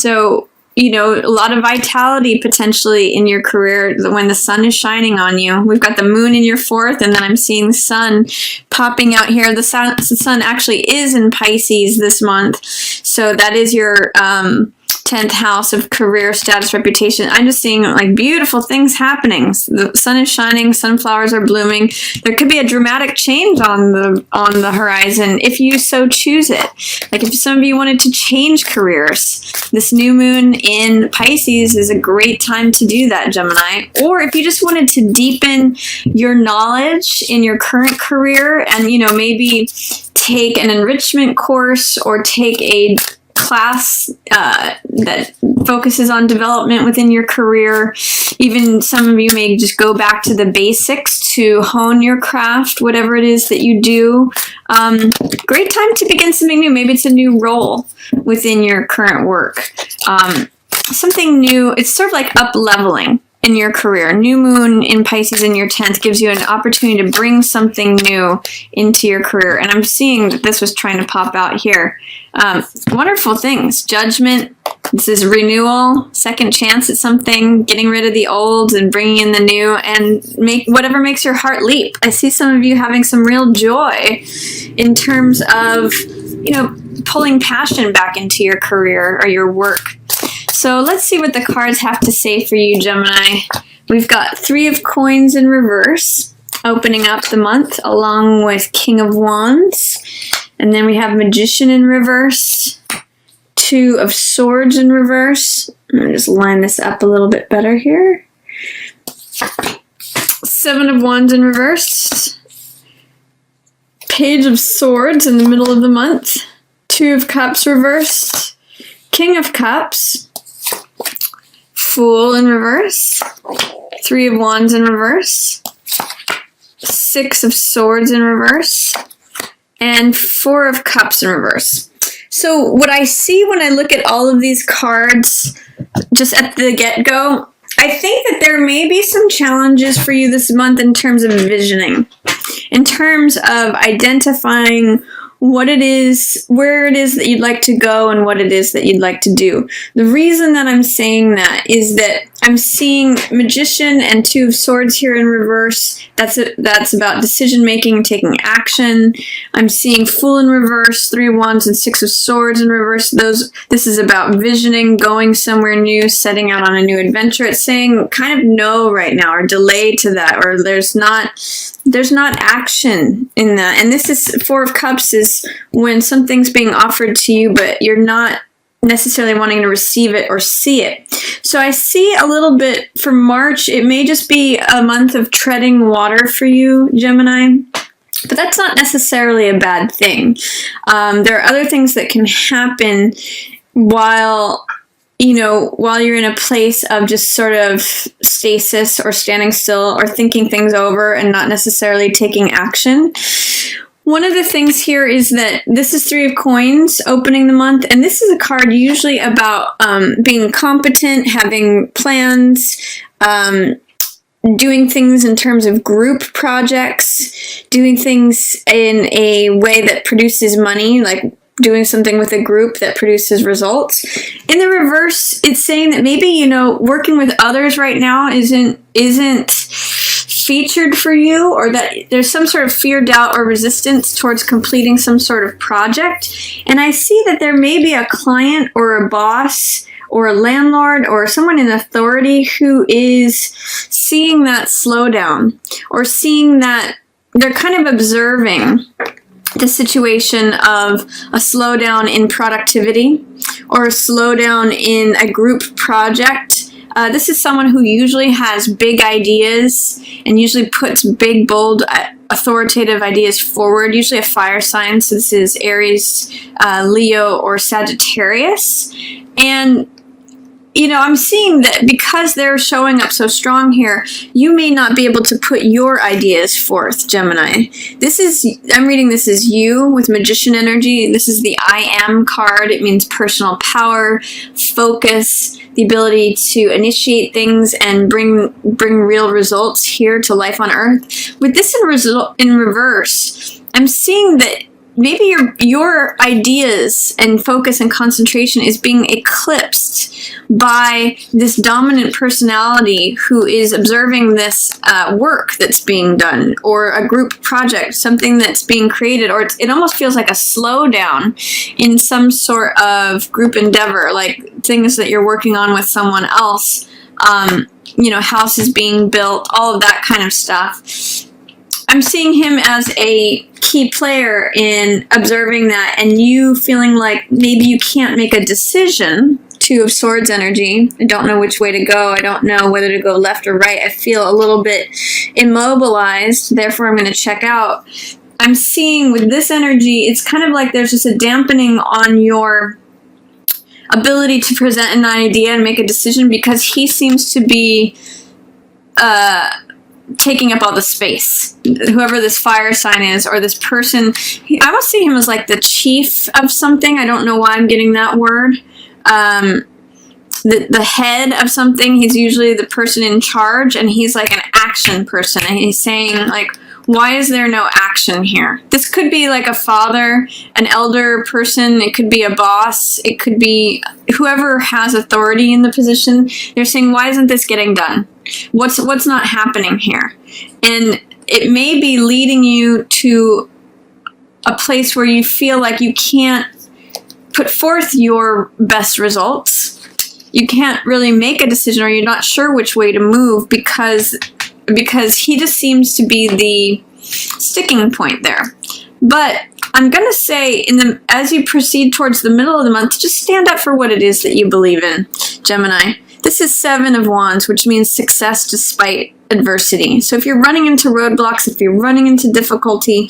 So, a lot of vitality potentially in your career when the sun is shining on you. We've got the moon in your 4th, and then I'm seeing the sun popping out here. The sun actually is in Pisces this month. So that is your 10th house of career, status, reputation. I'm just seeing like beautiful things happening. The sun is shining, sunflowers are blooming. There could be a dramatic change on the horizon if you so choose it. Like if some of you wanted to change careers, this new moon in Pisces is a great time to do that, Gemini. Or if you just wanted to deepen your knowledge in your current career and, maybe take an enrichment course or take a class that focuses on development within your career. Even some of you may just go back to the basics to hone your craft, whatever it is that you do. Great time to begin something new. Maybe it's a new role within your current work. Something new. It's sort of like up-leveling in your career. New moon in Pisces in your 10th gives you an opportunity to bring something new into your career. And I'm seeing that this was trying to pop out here. Wonderful things. Judgment. This is renewal, second chance at something, getting rid of the old and bringing in the new, and make whatever makes your heart leap. I see some of you having some real joy in terms of, pulling passion back into your career or your work. So let's see what the cards have to say for you, Gemini. We've got 3 of Coins in reverse, opening up the month, along with King of Wands. And then we have Magician in reverse, 2 of Swords in reverse. I'm going to just line this up a little bit better here. 7 of Wands in reverse, Page of Swords in the middle of the month, 2 of Cups reversed, King of Cups, Fool in reverse, 3 of Wands in reverse, 6 of Swords in reverse, and 4 of Cups in reverse. So what I see when I look at all of these cards, just at the get-go, I think that there may be some challenges for you this month in terms of visioning, in terms of identifying what it is, where it is that you'd like to go and what it is that you'd like to do. The reason that I'm saying that is that I'm seeing Magician and 2 of Swords here in reverse. That's about decision making, taking action. I'm seeing Fool in reverse, 3 of Wands and 6 of Swords in reverse. This is about visioning, going somewhere new, setting out on a new adventure. It's saying kind of no right now, or delay to that, or there's not action in that. And this is 4 of Cups is when something's being offered to you, but you're not necessarily wanting to receive it or see it. So I see a little bit for March, it may just be a month of treading water for you, Gemini. But that's not necessarily a bad thing. There are other things that can happen while you're in a place of just sort of stasis or standing still or thinking things over and not necessarily taking action. One of the things here is that this is 3 of Coins opening the month, and this is a card usually about being competent, having plans, doing things in terms of group projects, doing things in a way that produces money, like doing something with a group that produces results. In the reverse, it's saying that maybe, working with others right now isn't featured for you, or that there's some sort of fear, doubt, or resistance towards completing some sort of project. And I see that there may be a client or a boss or a landlord or someone in authority who is seeing that slowdown, or seeing that they're kind of observing the situation of a slowdown in productivity or a slowdown in a group project. This is someone who usually has big ideas and usually puts big, bold, authoritative ideas forward, usually a fire sign. So this is Aries, Leo, or Sagittarius. And I'm seeing that because they're showing up so strong here, you may not be able to put your ideas forth, Gemini. I'm reading this as you with Magician energy. This is the I am card. It means personal power, focus, the ability to initiate things and bring real results here to life on Earth. With this in reverse, I'm seeing that maybe your ideas and focus and concentration is being eclipsed by this dominant personality who is observing this work that's being done, or a group project, something that's being created, or it almost feels like a slowdown in some sort of group endeavor, like things that you're working on with someone else, houses being built, all of that kind of stuff. I'm seeing him as a key player in observing that, and you feeling like maybe you can't make a decision. Two of Swords energy. I don't know which way to go. I don't know whether to go left or right. I feel a little bit immobilized, therefore I'm going to check out. I'm seeing with this energy, it's kind of like there's just a dampening on your ability to present an idea and make a decision, because he seems to be taking up all the space. Whoever this fire sign is, or this person, I almost see him as like the chief of something. I don't know why I'm getting that word. The head of something. He's usually the person in charge, and he's like an action person, and he's saying like, why is there no action here? This could be like a father, an elder person, it could be a boss, it could be whoever has authority in the position. They're saying, why isn't this getting done? What's not happening here? And it may be leading you to a place where you feel like you can't put forth your best results. You can't really make a decision, or you're not sure which way to move, because he just seems to be the sticking point there. But I'm going to say, as you proceed towards the middle of the month, just stand up for what it is that you believe in, Gemini. This is 7 of Wands, which means success despite adversity. So if you're running into roadblocks, if you're running into difficulty,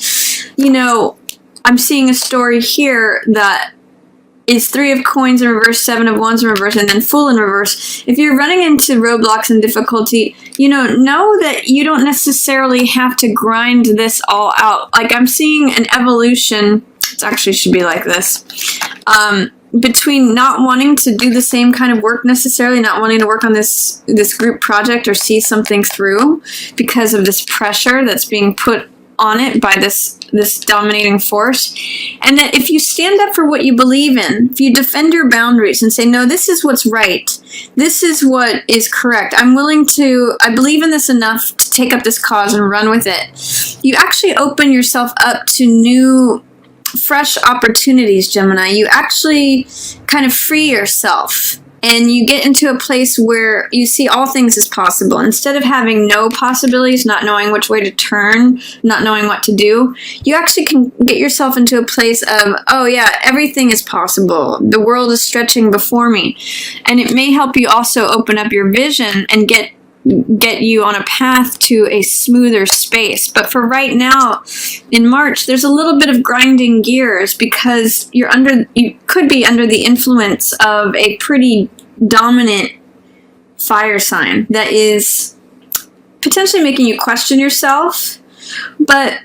I'm seeing a story here that is 3 of Coins in reverse, 7 of Wands in reverse, and then Fool in reverse. If you're running into roadblocks and difficulty, know that you don't necessarily have to grind this all out. Like, I'm seeing an evolution. It actually should be like this. Between not wanting to do the same kind of work necessarily, not wanting to work on this group project or see something through because of this pressure that's being put on it by this dominating force. And that if you stand up for what you believe in, if you defend your boundaries and say, no, this is what's right, this is what is correct, I believe in this enough to take up this cause and run with it, you actually open yourself up to new, fresh opportunities, Gemini. You actually kind of free yourself, and you get into a place where you see all things as possible. Instead of having no possibilities, not knowing which way to turn, not knowing what to do, you actually can get yourself into a place of, oh yeah, everything is possible. The world is stretching before me. And it may help you also open up your vision and get you on a path to a smoother space. But for right now, in March, there's a little bit of grinding gears, because you could be under the influence of a pretty dominant fire sign that is potentially making you question yourself. But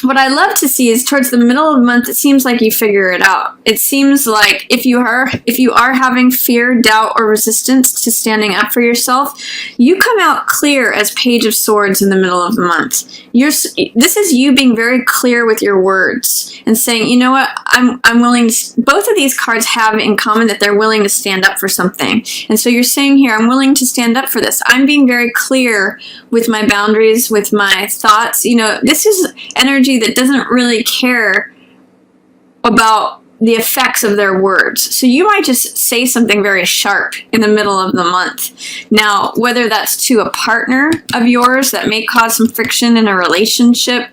what I love to see is towards the middle of the month, it seems like you figure it out. It seems like if you are having fear, doubt, or resistance to standing up for yourself, you come out clear as Page of Swords in the middle of the month. This is you being very clear with your words and saying, you know what, I'm willing to, both of these cards have in common that they're willing to stand up for something. And so you're saying here, I'm willing to stand up for this. I'm being very clear with my boundaries, with my thoughts. This is energy that doesn't really care about the effects of their words. So you might just say something very sharp in the middle of the month. Now, whether that's to a partner of yours that may cause some friction in a relationship,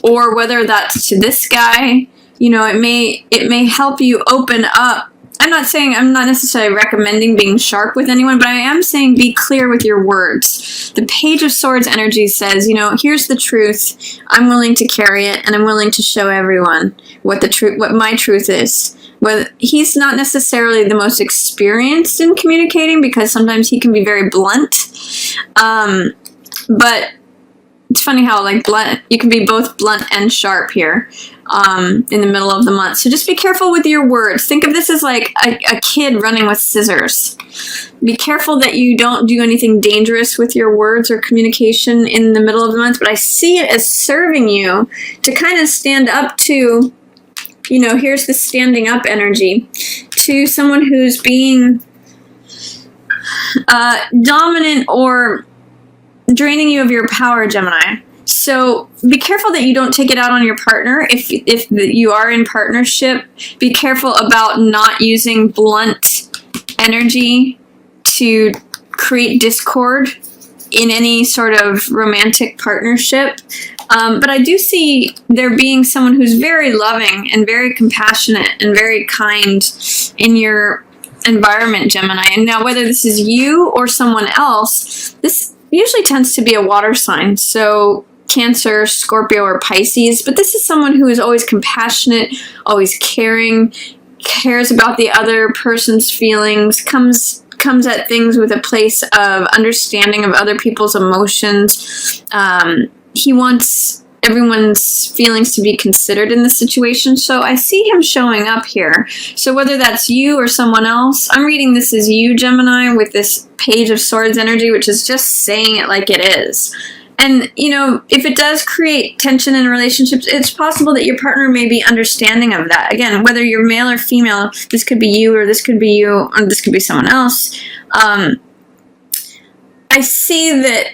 or whether that's to this guy, it may help you open up. I'm not necessarily recommending being sharp with anyone, but I am saying be clear with your words. The Page of Swords energy says, here's the truth. I'm willing to carry it, and I'm willing to show everyone what my truth is. But he's not necessarily the most experienced in communicating, because sometimes he can be very blunt. But it's funny how like blunt, you can be both blunt and sharp here in the middle of the month. So just be careful with your words. Think of this as like a kid running with scissors. Be careful that you don't do anything dangerous with your words or communication in the middle of the month, but I see it as serving you to kind of stand up to, you know, here's the standing up energy to someone who's being dominant or draining you of your power, Gemini. So be careful that you don't take it out on your partner. If you are in partnership, be careful about not using blunt energy to create discord in any sort of romantic partnership. But I do see there being someone who's very loving and very compassionate and very kind in your environment, Gemini. And now whether this is you or someone else, this usually tends to be a water sign. So Cancer, Scorpio, or Pisces. But this is someone who is always compassionate, always caring, cares about the other person's feelings, comes at things with a place of understanding of other people's emotions. He wants everyone's feelings to be considered in the situation. So I see him showing up here. So whether that's you or someone else, I'm reading this as you, Gemini, with this Page of Swords energy, which is just saying it like it is. And, you know, if it does create tension in relationships, it's possible that your partner may be understanding of that. Again, whether you're male or female, this could be you, or this could be you, or this could be someone else. I see that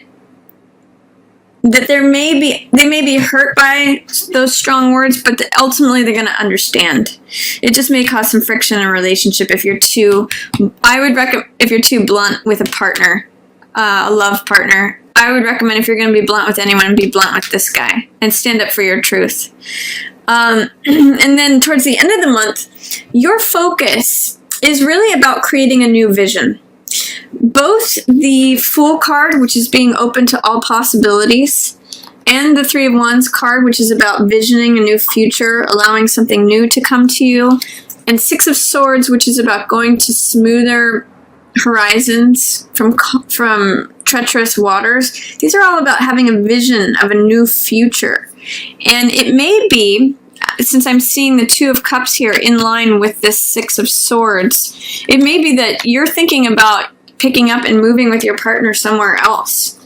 they may be hurt by those strong words, but ultimately they're going to understand. It just may cause some friction in a relationship if you're too, I would recommend, if you're too blunt with a partner, a love partner, I would recommend if you're going to be blunt with anyone, be blunt with this guy and stand up for your truth. And then towards the end of the month, your focus is really about creating a new vision. Both the Fool card, which is being open to all possibilities, and the Three of Wands card, which is about visioning a new future, allowing something new to come to you, and Six of Swords, which is about going to smoother horizons from treacherous waters. These are all about having a vision of a new future. And it may be, since I'm seeing the Two of Cups here in line with this Six of Swords, it may be that you're thinking about picking up and moving with your partner somewhere else.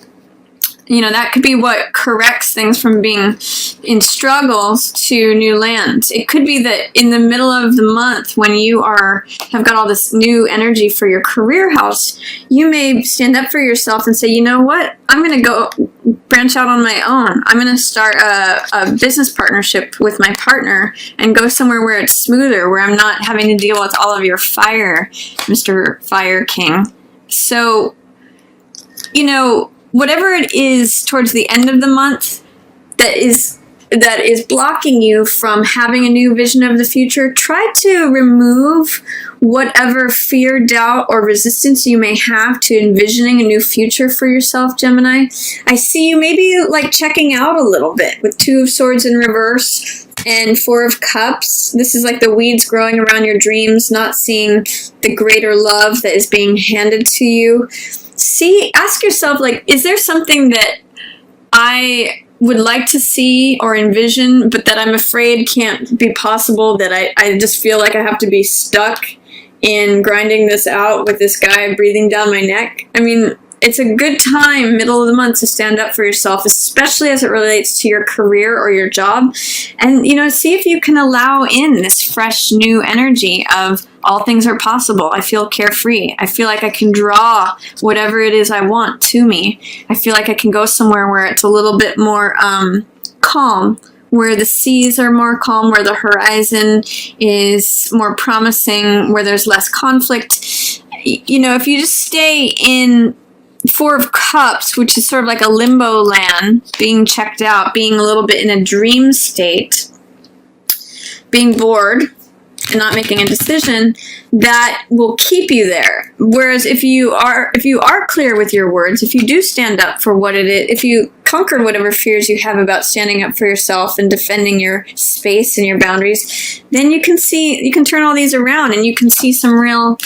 You know, that could be what corrects things from being in struggles to new lands. It could be that in the middle of the month when you have got all this new energy for your career house, you may stand up for yourself and say, you know what, I'm going to go branch out on my own. I'm going to start a business partnership with my partner and go somewhere where it's smoother, where I'm not having to deal with all of your fire, Mr. Fire King. So, you know, whatever it is towards the end of the month that is blocking you from having a new vision of the future, try to remove whatever fear, doubt, or resistance you may have to envisioning a new future for yourself, Gemini. I see you maybe like checking out a little bit with Two of Swords in reverse and Four of Cups. This is like the weeds growing around your dreams, not seeing the greater love that is being handed to you. Ask yourself, like, is there something that I would like to see or envision, but that I'm afraid can't be possible, that I just feel like I have to be stuck in grinding this out with this guy breathing down my neck? I mean, it's a good time, middle of the month, to stand up for yourself, especially as it relates to your career or your job. And, you know, see if you can allow in this fresh new energy of all things are possible. I feel carefree. I feel like I can draw whatever it is I want to me. I feel like I can go somewhere where it's a little bit more calm, where the seas are more calm, where the horizon is more promising, where there's less conflict. You know, if you just stay in Four of Cups, which is sort of like a limbo land, being checked out, being a little bit in a dream state, being bored, and not making a decision, that will keep you there. Whereas if you are clear with your words, if you do stand up for what it is, if you conquer whatever fears you have about standing up for yourself and defending your space and your boundaries, then you can turn all these around and you can see some real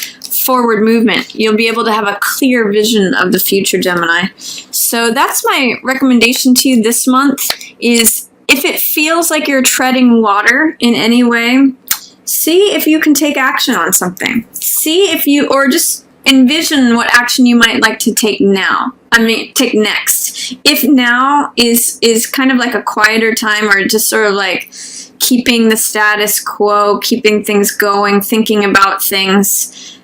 forward movement. You'll be able to have a clear vision of the future, Gemini. So that's my recommendation to you this month, is if it feels like you're treading water in any way, see if you can take action on something. See if you, or just envision what action you might like to take now. Take next. If now is kind of like a quieter time, or just sort of like keeping the status quo, keeping things going, thinking about things,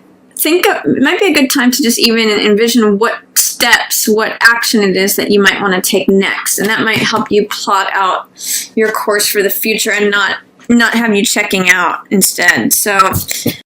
it might be a good time to just even envision what steps, what action it is that you might want to take next. And that might help you plot out your course for the future and not have you checking out instead. So